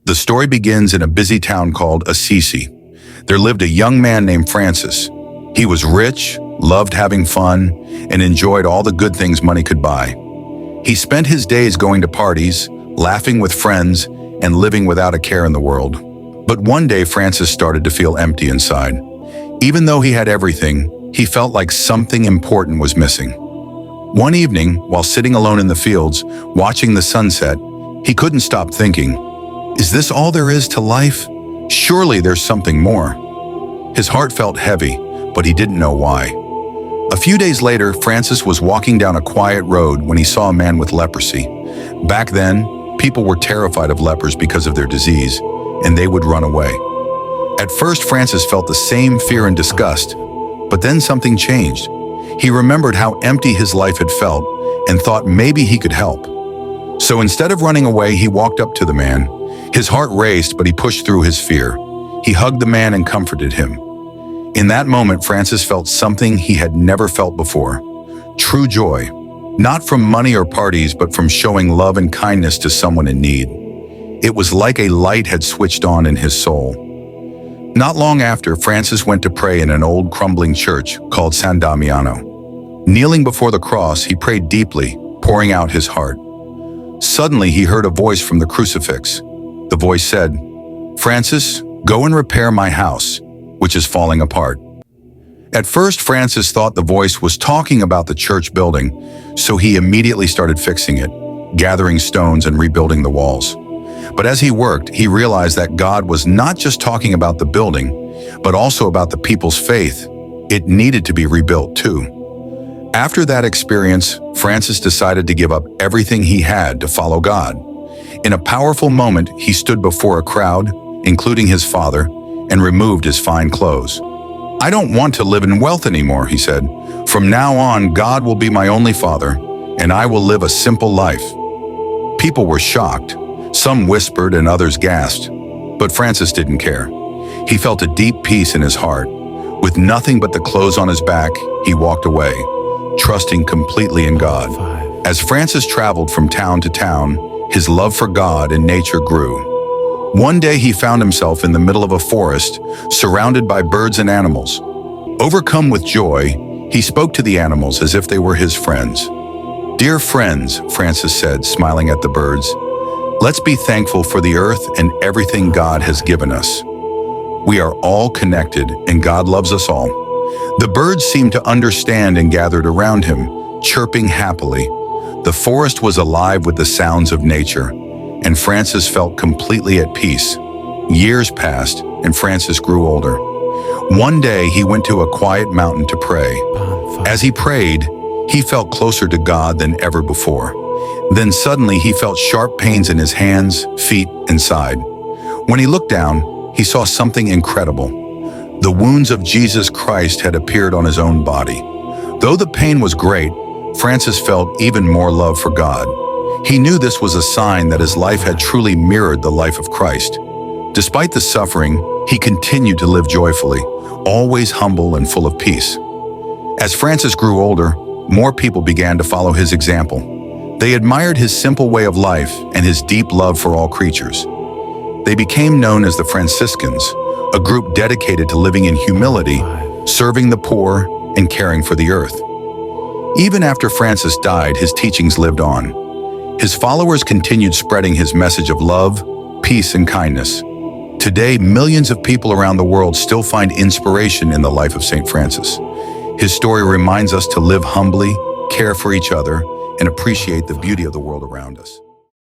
The story begins in a busy town called Assisi. There lived a young man named Francis. He was rich, loved having fun, and enjoyed all the good things money could buy. He spent his days going to parties, laughing with friends, and living without a care in the world. But one day Francis started to feel empty inside. Even though he had everything, he felt like something important was missing. One evening, while sitting alone in the fields, watching the sunset, he couldn't stop thinking, "Is this all there is to life? Surely there's something more." His heart felt heavy, but he didn't know why. A few days later, Francis was walking down a quiet road when he saw a man with leprosy. Back then, people were terrified of lepers because of their disease, and they would run away. At first, Francis felt the same fear and disgust, but then something changed. He remembered how empty his life had felt and thought maybe he could help. So instead of running away, he walked up to the man. His heart raced, but he pushed through his fear. He hugged the man and comforted him. In that moment, Francis felt something he had never felt before. True joy. Not from money or parties, but from showing love and kindness to someone in need. It was like a light had switched on in his soul. Not long after, Francis went to pray in an old crumbling church called San Damiano. Kneeling before the cross, he prayed deeply, pouring out his heart. Suddenly, he heard a voice from the crucifix. The voice said, "Francis, go and repair my house, which is falling apart." At first, Francis thought the voice was talking about the church building, so he immediately started fixing it, gathering stones and rebuilding the walls. But as he worked, he realized that God was not just talking about the building, but also about the people's faith. It needed to be rebuilt too. After that experience, Francis decided to give up everything he had to follow God. In a powerful moment, he stood before a crowd, including his father, and removed his fine clothes. "I don't want to live in wealth anymore," he said. "From now on, God will be my only father, and I will live a simple life." People were shocked. Some whispered and others gasped. But Francis didn't care. He felt a deep peace in his heart. With nothing but the clothes on his back, he walked away, trusting completely in God. As Francis traveled from town to town, his love for God and nature grew. One day he found himself in the middle of a forest, surrounded by birds and animals. Overcome with joy, he spoke to the animals as if they were his friends. "Dear friends," Francis said, smiling at the birds, "let's be thankful for the earth and everything God has given us. We are all connected, and God loves us all." The birds seemed to understand and gathered around him, chirping happily. The forest was alive with the sounds of nature, and Francis felt completely at peace. Years passed, and Francis grew older. One day, he went to a quiet mountain to pray. As he prayed, he felt closer to God than ever before. Then suddenly, he felt sharp pains in his hands, feet, and side. When he looked down, he saw something incredible. The wounds of Jesus Christ had appeared on his own body. Though the pain was great, Francis felt even more love for God. He knew this was a sign that his life had truly mirrored the life of Christ. Despite the suffering, he continued to live joyfully, always humble and full of peace. As Francis grew older, more people began to follow his example. They admired his simple way of life and his deep love for all creatures. They became known as the Franciscans, a group dedicated to living in humility, serving the poor, and caring for the earth. Even after Francis died, his teachings lived on. His followers continued spreading his message of love, peace, and kindness. Today, millions of people around the world still find inspiration in the life of St. Francis. His story reminds us to live humbly, care for each other, and appreciate the beauty of the world around us.